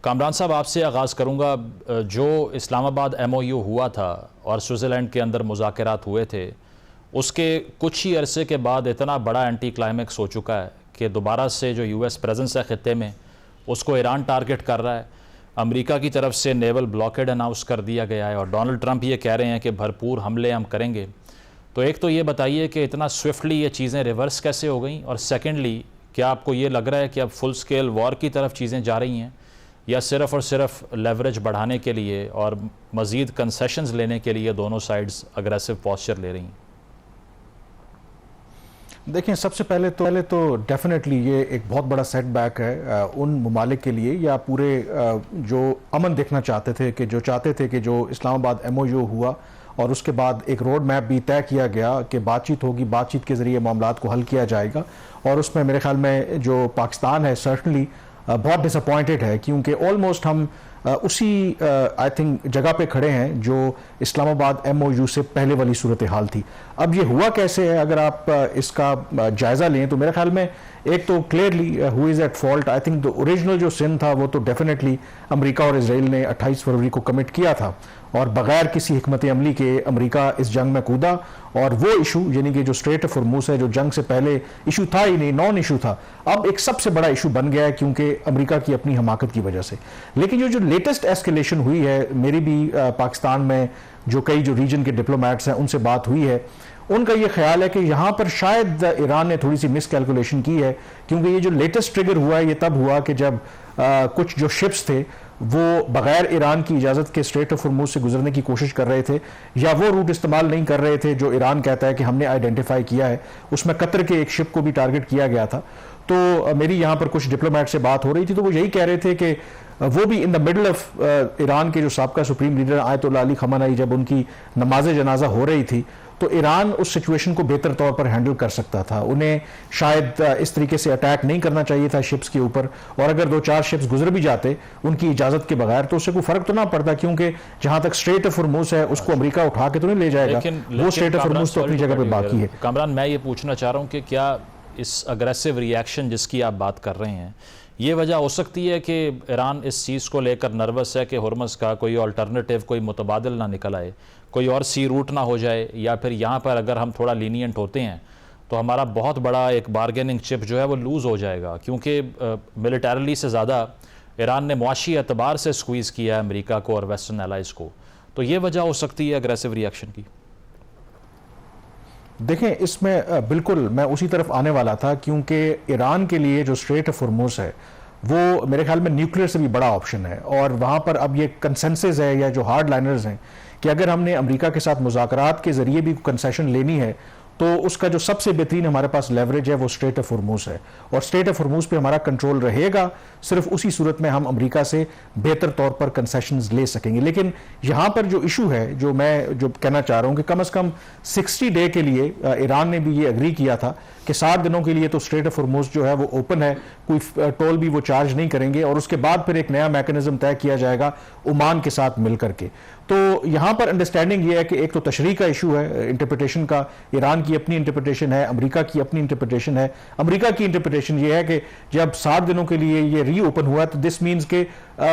कामरान साहब, आपसे आगाज़ करूँगा। जो इस्लामाबाद MOU हुआ था और स्विट्ज़रलैंड के अंदर मुज़ाकरात हुए थे, उसके कुछ ही अरसे के बाद इतना बड़ा एंटी क्लाइमेक्स हो चुका है कि दोबारा से जो US प्रेजेंस है ख़ित्ते में, उसको ईरान टारगेट कर रहा है। अमेरिका की तरफ से नेवल ब्लॉकेड अनाउंस कर दिया गया है और डोनाल्ड ट्रंप ये कह रहे हैं कि भरपूर हमले हम करेंगे। तो एक तो ये बताइए कि इतना स्विफ्टली ये चीज़ें रिवर्स कैसे हो गई, और सेकेंडली क्या आपको ये लग रहा है कि अब फुल स्केल वॉर की तरफ चीज़ें जा रही हैं, या सिर्फ़ और सिर्फ लेवरेज बढ़ाने के लिए और मज़ीद कंसेशंस लेने के लिए दोनों साइड्स अग्रेसिव पोस्चर ले रही हैं? देखें, सबसे पहले तो डेफिनेटली ये एक बहुत बड़ा सेटबैक है उन ममालिक के लिए, या पूरे जो अमन देखना चाहते थे, कि जो इस्लामाबाद MOU हुआ और उसके बाद एक रोड मैप भी तय किया गया कि बातचीत होगी, बातचीत के ज़रिए मामलात को हल किया जाएगा। और उसमें मेरे ख्याल में जो पाकिस्तान है सर्टनली बहुत डिसअपॉइंटेड है, क्योंकि ऑलमोस्ट हम उसी आई थिंक जगह पे खड़े हैं जो इस्लामाबाद MOU से पहले वाली सूरत हाल थी। अब ये हुआ कैसे है, अगर आप इसका जायज़ा लें तो मेरे ख्याल में एक तो clearly who is at fault. I think the original जो सिन था वो तो डेफिनेटली अमेरिका और इसराइल ने 28 फरवरी को कमिट किया था, और बगैर किसी हिकमत अमली के अमेरिका इस जंग में कूदा। और वो इशू यानी कि जो स्ट्रेट ऑफ हॉर्मुज़ है, जो जंग से पहले इशू था ही नहीं, नॉन इशू था, अब एक सबसे बड़ा इशू बन गया है, क्योंकि अमेरिका की अपनी हमाकत की वजह से। लेकिन जो लेटेस्ट एस्केलेशन हुई है, मेरी भी पाकिस्तान में जो कई जो रीजन के डिप्लोमेट्स हैं उनसे बात हुई है, उनका ये ख्याल है कि यहाँ पर शायद ईरान ने थोड़ी सी मिस कैलकुलेशन की है, क्योंकि ये जो लेटेस्ट ट्रिगर हुआ है ये तब हुआ कि जब कुछ जो शिप्स थे वो बगैर ईरान की इजाज़त के स्ट्रेट ऑफ हॉर्मुज़ से गुजरने की कोशिश कर रहे थे, या वो रूट इस्तेमाल नहीं कर रहे थे जो ईरान कहता है कि हमने आइडेंटिफाई किया है। उसमें कतर के एक शिप को भी टारगेट किया गया था। तो मेरी यहाँ पर कुछ डिप्लोमेट से बात हो रही थी, तो वो यही कह रहे थे कि वो भी in the middle of Iran के जो साबका सुप्रीम लीडर आयतुल्लाह अली खamenei, जब उनकी नमाज जनाजा हो रही थी, तो ईरान उस सिचुएशन को बेहतर तौर पर हैंडल कर सकता था। उन्हें शायद इस तरीके से अटैक नहीं करना चाहिए था शिप्स के ऊपर, और अगर 2-4 शिप्स गुजर भी जाते उनकी इजाजत के बगैर तो उससे कोई फर्क तो ना पड़ता, क्योंकि जहां तक स्ट्रेट ऑफ हॉर्मुज़ है उसको अमेरिका उठा के तो नहीं ले जाएगा। वो स्ट्रेट ऑफ हॉर्मुज़ तो अपनी जगह पर बाकी है। कामरान, मैं ये पूछना चाह रहा हूँ कि क्या इस अग्रेसिव रिएक्शन जिसकी आप बात कर रहे हैं, ये वजह हो सकती है कि ईरान इस चीज़ को लेकर नर्वस है कि हॉर्मुज़ का कोई अल्टरनेटिव, कोई मुतबादिल ना निकल आए, कोई और सी रूट ना हो जाए, या फिर यहाँ पर अगर हम थोड़ा लीनियंट होते हैं तो हमारा बहुत बड़ा एक बारगेनिंग चिप जो है वो लूज़ हो जाएगा, क्योंकि मिलिटरली से ज़्यादा ईरान ने मुआशी एतबार से स्क्वीज़ किया है अमेरिका को और वेस्टर्न एलाइज़ को। तो ये वजह हो सकती है अग्रेसिव रिएक्शन की। देखें, इसमें बिल्कुल मैं उसी तरफ आने वाला था, क्योंकि ईरान के लिए जो स्ट्रेट ऑफ हॉर्मुज़ है वो मेरे ख्याल में न्यूक्लियर से भी बड़ा ऑप्शन है, और वहाँ पर अब ये कंसेंसस है या जो हार्ड लाइनर्स हैं कि अगर हमने अमेरिका के साथ मुज़ाकरात के ज़रिए भी कंसेशन लेनी है तो उसका जो सबसे बेहतरीन हमारे पास लेवरेज है वो स्ट्रेट ऑफ हॉर्मुज़ है, और स्ट्रेट ऑफ हॉर्मुज़ पे हमारा कंट्रोल रहेगा। सिर्फ उसी सूरत में हम अमेरिका से बेहतर तौर पर कंसेशंस ले सकेंगे। लेकिन यहाँ पर जो इशू है, जो मैं कहना चाह रहा हूँ कि कम से कम 60 डे के लिए ईरान ने भी ये एग्री किया था कि 60 दिनों के लिए तो स्ट्रेट ऑफ हॉर्मुज़ जो है वो ओपन है, कोई टोल भी वो चार्ज नहीं करेंगे, और उसके बाद फिर एक नया मैकेनिज्म तय किया जाएगा ओमान के साथ मिलकर के। तो यहाँ पर अंडरस्टैंडिंग ये है कि एक तो तशरीह का इशू है, इंटरप्रिटेशन का, ईरान की अपनी इंटरप्रिटेशन है, अमेरिका की अपनी इंटरप्रिटेशन है। अमेरिका की इंटरप्रिटेशन ये है कि जब 60 दिनों के लिए ये री ओपन हुआ तो दिस मीन्स के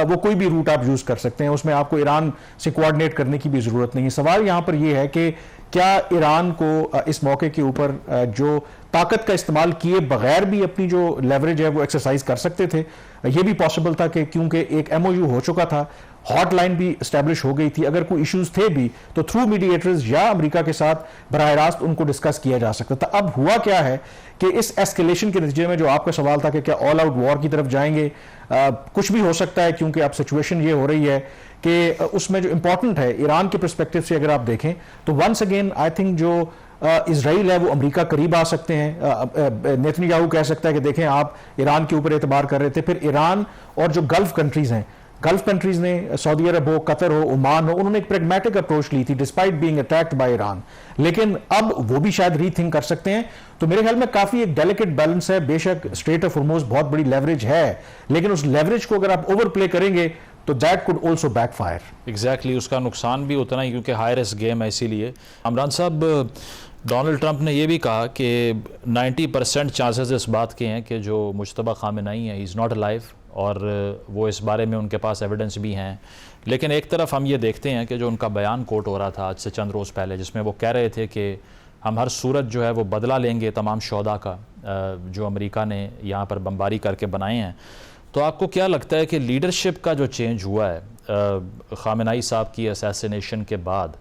वो कोई भी रूट आप यूज कर सकते हैं, उसमें आपको ईरान से कोऑर्डिनेट करने की भी जरूरत नहीं है। सवाल यहाँ पर यह है कि क्या ईरान को इस मौके के ऊपर जो ताकत का इस्तेमाल किए बगैर भी अपनी जो लेवरेज है वो एक्सरसाइज कर सकते थे। ये भी पॉसिबल था कि क्योंकि एक MOU हो चुका था, हॉटलाइन भी एस्टैब्लिश हो गई थी, अगर कोई इश्यूज थे भी तो थ्रू मीडिएटर्स या अमेरिका के साथ बराह रास्त उनको डिस्कस किया जा सकता था। अब हुआ क्या है कि इस एस्केलेशन के नतीजे में जो आपका सवाल था कि क्या ऑल आउट वॉर की तरफ जाएंगे, कुछ भी हो सकता है, क्योंकि अब सिचुएशन ये हो रही है कि उसमें जो इंपॉर्टेंट है ईरान के पर्सपेक्टिव से अगर आप देखें तो वंस अगेन आई थिंक जो इजराइल है वो अमेरिका करीब आ सकते हैं। नेतन्याहू कह सकता है कि देखें आप ईरान के ऊपर एतबार कर रहे थे, फिर ईरान और जो गल्फ कंट्रीज हैं, गल्फ कंट्रीज ने, सऊदी अरब हो, कतर हो, ओमान हो, उन्होंने एक प्रेगमेटिक अप्रोच ली थी despite being attacked by Iran, लेकिन अब वो भी शायद रीथिंक कर सकते हैं। तो मेरे ख्याल में काफी एक डेलिकेट बैलेंस है। बेशक स्ट्रेट ऑफ हॉर्मुज़ बहुत बड़ी लेवरेज है, लेकिन उस लेवरेज को अगर आप ओवर प्ले करेंगे तो that could also backfire. Exactly, उसका नुकसान भी उतना ही, क्योंकि हाई रिस्क गेम है। इसीलिए कामरान साहब, डोनाल्ड ट्रंप ने यह भी कहा कि 90% चांसेस इस बात के हैं कि जो मुश्तबा खामेनेई है, ही इज़ नॉट अलाइव, और वो इस बारे में उनके पास एविडेंस भी हैं। लेकिन एक तरफ हम ये देखते हैं कि जो उनका बयान कोट हो रहा था आज से चंद रोज़ पहले, जिसमें वो कह रहे थे कि हम हर सूरत जो है वो बदला लेंगे तमाम शोहदा का जो अमेरिका ने यहाँ पर बमबारी करके बनाए हैं। तो आपको क्या लगता है कि लीडरशिप का जो चेंज हुआ है ख़ामेनाई साहब की असैसिनेशन के बाद,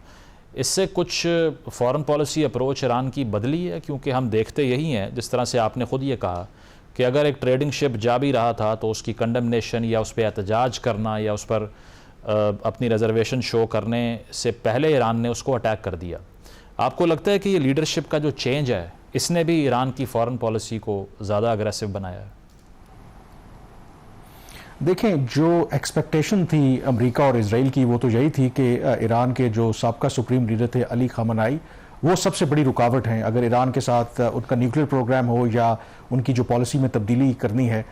इससे कुछ फॉरेन पॉलिसी अप्रोच ईरान की बदली है? क्योंकि हम देखते यही हैं, जिस तरह से आपने ख़ुद ये कहा कि अगर एक ट्रेडिंग शिप जा भी रहा था तो उसकी कंडमनेशन या उस पर एहतजाज करना या उस पर अपनी रिजर्वेशन शो करने से पहले ईरान ने उसको अटैक कर दिया। आपको लगता है कि ये लीडरशिप का जो चेंज है इसने भी ईरान की फॉरेन पॉलिसी को ज़्यादा अग्रेसिव बनाया है? देखें, जो एक्सपेक्टेशन थी अमेरिका और इजराइल की वो तो यही थी कि ईरान के जो साबका सुप्रीम लीडर थे अली ख़ामेनाई, वो सबसे बड़ी रुकावट हैं अगर ईरान के साथ उनका न्यूक्लियर प्रोग्राम हो या उनकी जो पॉलिसी में तब्दीली करनी है।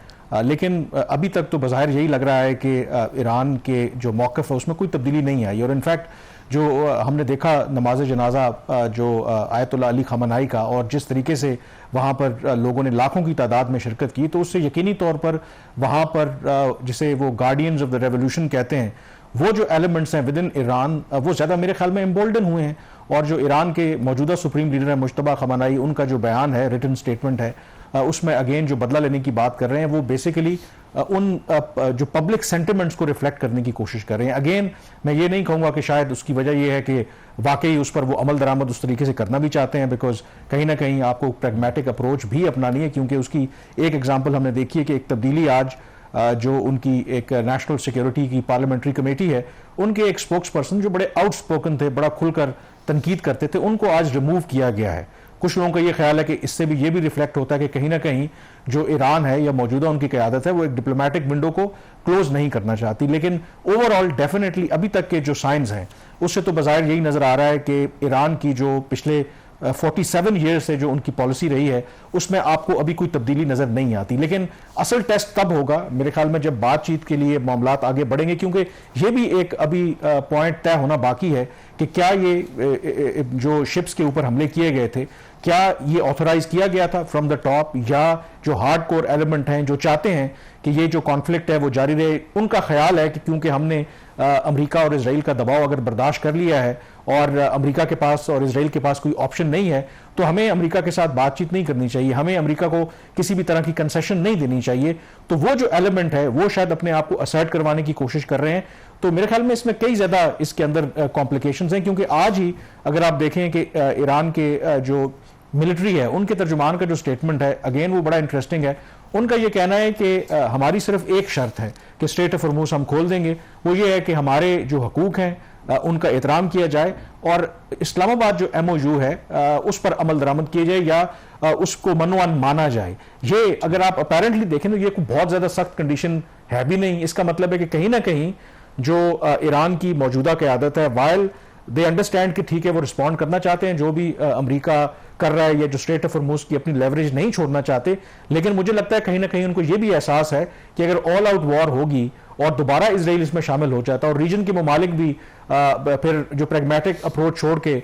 लेकिन अभी तक तो बज़ाहिर यही लग रहा है कि ईरान के जो मौक़िफ़ है उसमें कोई तब्दीली नहीं आई। और इनफैक्ट जो हमने देखा नमाज जनाजा जो आयतुल्लाह अली ख़ामेनाई का, और जिस तरीके से वहाँ पर लोगों ने लाखों की तादाद में शिरकत की, तो उससे यकीनी तौर पर वहाँ पर जिसे वो गार्डियंस ऑफ द रेवोल्यूशन कहते हैं, वो जो एलिमेंट्स हैं विद इन ईरान वो ज़्यादा मेरे ख्याल में एम्बोल्डन हुए हैं। और जो ईरान के मौजूदा सुप्रीम लीडर है मुश्तबा ख़ामेनाई, उनका जो बयान है, रिटन स्टेटमेंट है, उसमें अगेन जो बदला लेने की बात कर रहे हैं वो बेसिकली उन जो पब्लिक सेंटिमेंट्स को रिफ्लेक्ट करने की कोशिश कर रहे हैं। अगेन मैं ये नहीं कहूँगा कि शायद उसकी वजह ये है कि वाकई उस पर वो अमल दरामद उस तरीके से करना भी चाहते हैं, बिकॉज कहीं ना कहीं आपको प्रैग्मेटिक अप्रोच भी अपनानी है। क्योंकि उसकी एक एग्जाम्पल हमने देखी है कि एक तब्दीली आज जो उनकी एक नेशनल सिक्योरिटी की पार्लियामेंट्री कमेटी है, उनके एक स्पोक्स पर्सन जो बड़े आउटस्पोकन थे, बड़ा खुलकर तनकीद करते थे, उनको आज रिमूव किया गया है। कुछ लोगों का ये ख्याल है कि इससे भी ये भी रिफ्लेक्ट होता है कि कहीं ना कहीं जो ईरान है या मौजूदा उनकी क़यादत है वो एक डिप्लोमेटिक विंडो को क्लोज नहीं करना चाहती। लेकिन ओवरऑल डेफिनेटली अभी तक के जो साइंस हैं उससे तो बज़ाहिर यही नज़र आ रहा है कि ईरान की जो पिछले 47 ईयर से जो उनकी पॉलिसी रही है उसमें आपको अभी कोई तब्दीली नज़र नहीं आती। लेकिन असल टेस्ट तब होगा मेरे ख्याल में जब बातचीत के लिए मामलात आगे बढ़ेंगे, क्योंकि ये भी एक अभी पॉइंट तय होना बाकी है कि क्या ये जो शिप्स के ऊपर हमले किए गए थे, क्या ये ऑथराइज किया गया था फ्रॉम द टॉप, या जो हार्ड कोर एलिमेंट हैं जो चाहते हैं कि ये जो कॉन्फ्लिक्ट है वो जारी रहे, उनका ख्याल है कि क्योंकि हमने अमेरिका और इजराइल का दबाव अगर बर्दाश्त कर लिया है और अमेरिका के पास और इजराइल के पास कोई ऑप्शन नहीं है, तो हमें अमेरिका के साथ बातचीत नहीं करनी चाहिए, हमें अमेरिका को किसी भी तरह की कंसेशन नहीं देनी चाहिए। तो वो जो एलिमेंट है वो शायद अपने आप को असर्ट करवाने की कोशिश कर रहे हैं। तो मेरे ख्याल में इसमें कई ज़्यादा इसके अंदर कॉम्प्लिकेशंस हैं, क्योंकि आज ही अगर आप देखें कि ईरान के जो मिलिट्री है उनके तर्जुमान का जो स्टेटमेंट है, अगेन वो बड़ा इंटरेस्टिंग है। उनका ये कहना है कि हमारी सिर्फ एक शर्त है कि स्ट्रेट ऑफ हॉर्मुज़ हम खोल देंगे, वो ये है कि हमारे जो हकूक हैं उनका एहतराम किया जाए और इस्लामाबाद जो MOU है उस पर अमल दरामद किए जाए या उसको मनोअन माना जाए। ये अगर आप अपेरेंटली देखें तो ये कोई बहुत ज़्यादा सख्त कंडीशन है भी नहीं। इसका मतलब है कि कहीं ना कहीं जो ईरान की मौजूदा क़यादत है, वाइल दे अंडरस्टैंड कि ठीक है वो रिस्पॉन्ड करना चाहते हैं जो भी अमेरिका कर रहा है या जो स्ट्रेट ऑफ हॉर्मुज़ की अपनी लेवरेज नहीं छोड़ना चाहते, लेकिन मुझे लगता है कहीं ना कहीं उनको ये भी एहसास है कि अगर ऑल आउट वॉर होगी और दोबारा इजराइल इसमें शामिल हो जाता है और रीजन के ममालिक भी फिर जो प्रैग्मेटिक अप्रोच छोड़ के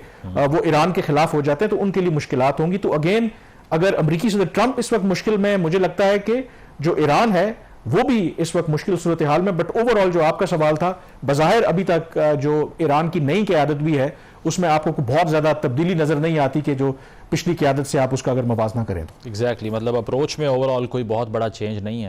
वो ईरान के खिलाफ हो जाते हैं तो उनके लिए मुश्किलात होंगी। तो अगेन अगर अमरीकी सदर ट्रंप इस वक्त मुश्किल में, मुझे लगता है कि जो ईरान है वो भी इस वक्त मुश्किल सूरत हाल में। बट ओवरऑल जो आपका सवाल था, बज़ाहिर अभी तक जो ईरान की नई क़यादत भी है उसमें आपको बहुत ज़्यादा तब्दीली नज़र नहीं आती कि जो पिछली क़यादत से आप उसका अगर मवाजना करें तो। एग्जैक्टली, मतलब अप्रोच में ओवरऑल कोई बहुत बड़ा चेंज नहीं है।